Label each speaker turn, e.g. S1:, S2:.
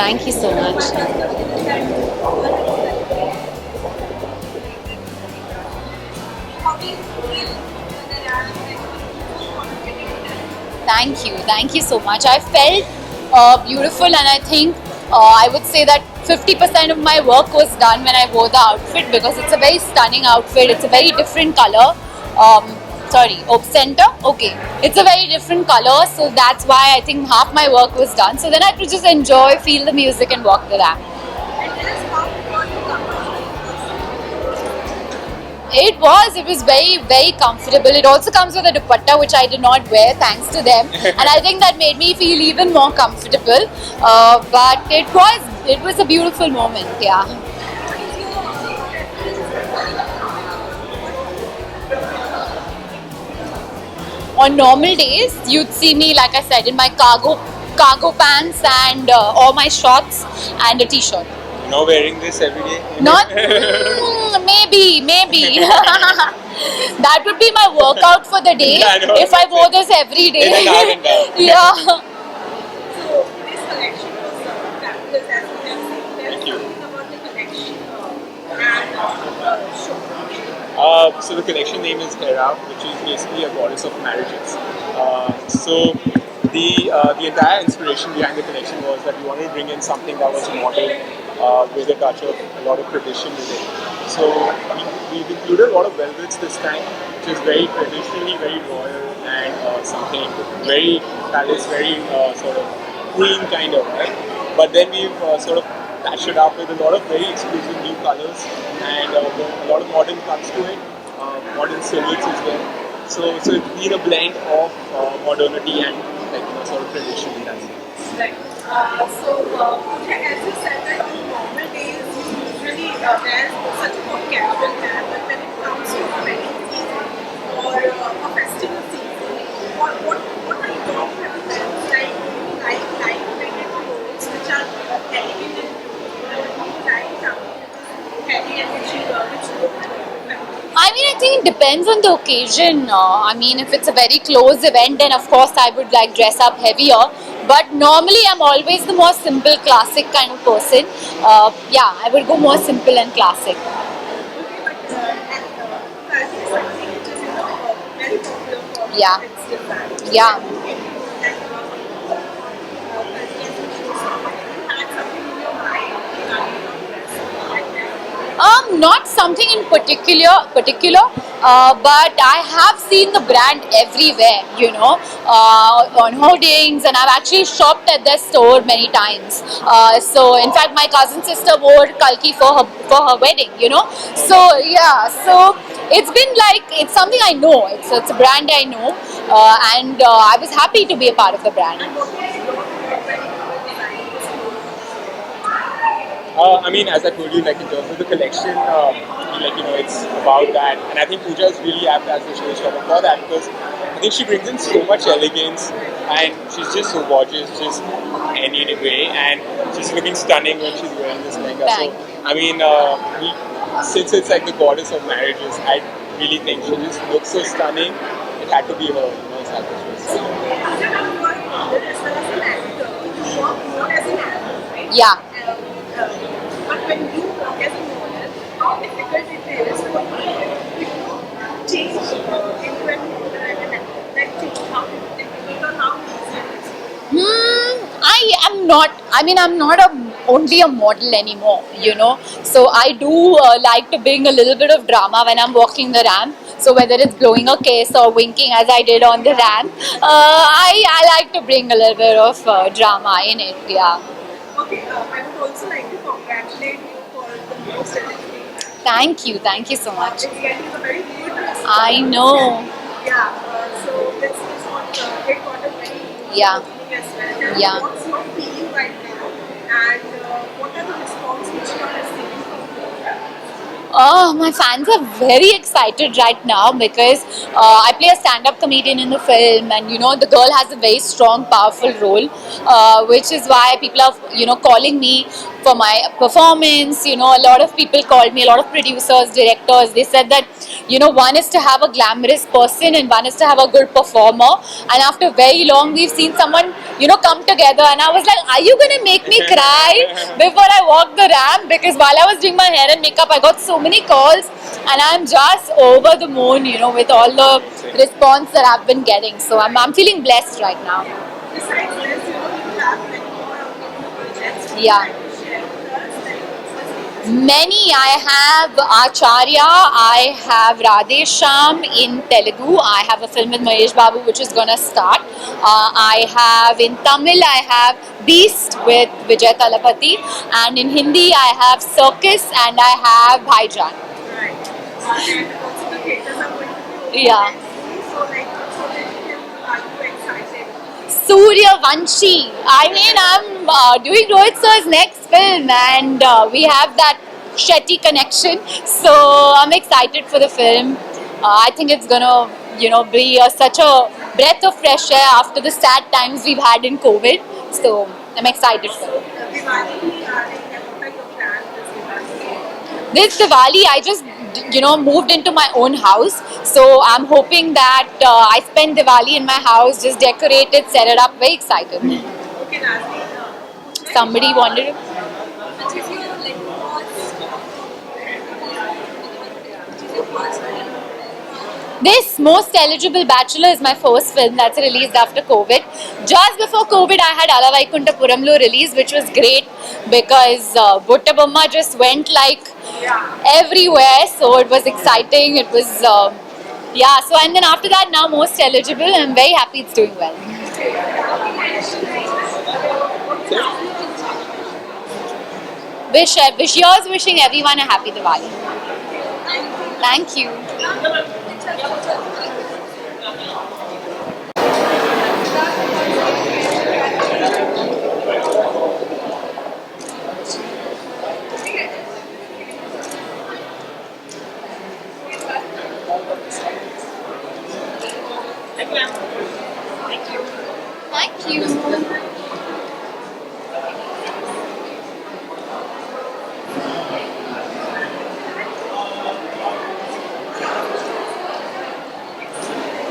S1: Thank you so much. Thank you so much. I felt beautiful, and I think I would say that 50% of my work was done when I wore the outfit, because it's a very stunning outfit. It's a very different color. Center. Okay, it's a very different color, so that's why I think half my work was done. So then I could just enjoy, feel the music, and walk the ramp. It was very, very comfortable. It also comes with a dupatta, which I did not wear, thanks to them. And I think that made me feel even more comfortable. But it was a beautiful moment, yeah. On normal days, you'd see me, like I said, in my cargo pants and all my shorts and a t-shirt.
S2: You're not wearing this every day?
S1: Not maybe. That would be my workout for the day,
S2: Yeah, I know.
S1: if I wore this every day.
S2: In and out and down.
S1: Yeah.
S3: So this collection was fabulous, as we have seen.
S2: Thank you.
S3: About the collection and show.
S2: So the collection name is Hera, which is basically a goddess of marriages. So the entire inspiration behind the collection was that we wanted to bring in something that was modern, with a touch of a lot of tradition with it. So we've included a lot of velvets this time, which is very traditionally very royal, and something very palace, very sort of queen kind of, right? But then we've sort of patched it up with a lot of very exclusive new colors, and a lot of modern cuts to it, modern silhouettes as well. So it's been a blend of modernity and sort of tradition in that sense.
S3: Right. As you said that in normal days you usually wear such a more casual wear, but when it comes to a wedding season or a festival season, what are your preferences? Like, do you like light-weighted clothes which are elegant and beautiful, or do you like something which is heavy and which look
S1: I mean, I think it depends on the occasion. I mean, if it's a very close event, then of course I would like dress up heavier. But normally, I'm always the more simple, classic kind of person. Yeah, I would go more simple and classic.
S3: okay, but currently something which is very popular for
S1: Yeah.
S3: its design.
S1: Yeah. Not something in particular, but I have seen the brand everywhere, on hoardings, and I've actually shopped at their store many times. So, in fact, my cousin sister wore Kalki for her wedding, So, yeah, so it's something I know. It's a brand I know, and I was happy to be a part of the brand.
S2: I mean, as I told you, like in terms of the collection, it's about that, and I think Pooja is really apt as the showstopper for that, because I think she brings in so much elegance, and she's just so gorgeous, just any way, and she's looking stunning when she's wearing this lehenga.
S1: Thank
S2: So, I mean, since it's like the goddess of marriages, I really think she just looks so stunning. It had to be her, it's had to be
S1: Yeah.
S3: But when you work as a model, how difficult it is for you to change into a model and like how difficult or how easy it is?
S1: I'm not only a model anymore, So I do like to bring a little bit of drama when I'm walking the ramp. So whether it's blowing a kiss or winking as I did on the ramp, I like to bring a little bit of drama in it, yeah.
S3: Okay, I would also like to congratulate you for the new certificate.
S1: Thank you so much.
S3: It's getting a very good response.
S1: I know.
S3: Yeah, so this is what it got a very good
S1: Yeah.
S3: opening as well. And
S1: Yeah.
S3: what's your feeling right now? And what are the response which you are receiving from people?
S1: Oh, my fans are very excited right now because I play a stand-up comedian in the film, and the girl has a very strong, powerful role, which is why people are calling me for my performance. You know, a lot of people called me, a lot of producers, directors. They said that, you know, one is to have a glamorous person and one is to have a good performer. And after very long, we've seen someone, you know, come together. And I was like, are you gonna make me cry before I walk the ramp? Because while I was doing my hair and makeup, I got so many calls, and I'm just over the moon, you know, with all the response that I've been getting. So I'm feeling blessed right now.
S3: Besides this, you have many more upcoming projects.
S1: Yeah.
S3: Would you like to share with us?
S1: Many. I have Acharya, I have Radhe Shyam in Telugu. I have a film with Mahesh Babu which is gonna start. I have in Tamil, I have Beast with Vijay Talapati, and in Hindi, I have Circus and I have Bhaijan.
S3: Right. And also the theaters are going to be open.
S1: Yeah.
S3: So like, so many are you excited?
S1: Surya Vanshi. I mean, I'm doing Rohit sir's next film, and we have that Shetty connection. So I'm excited for the film. I think it's gonna, you know, be such a breath of fresh air after the sad times we've had in COVID. So I'm excited for it.
S3: Diwali, like, what are your plans this Diwali?
S1: This Diwali, I just, you know, moved into my own house. So I'm hoping that I spend Diwali in my house, just decorate it, set it up. Very excited.
S3: Okay, Nazmi,
S1: Somebody wanted to.
S3: which is your like first
S1: This Most Eligible Bachelor is my first film that's released after COVID. Just before COVID, I had Ala Vaikuntapuramlu release, which was great because Butta Bomma just went like everywhere. So it was exciting. It was, yeah. So, and then after that, now Most Eligible. I'm very happy it's doing well. Wish yours, wishing everyone a happy Diwali. Thank you. Thank you.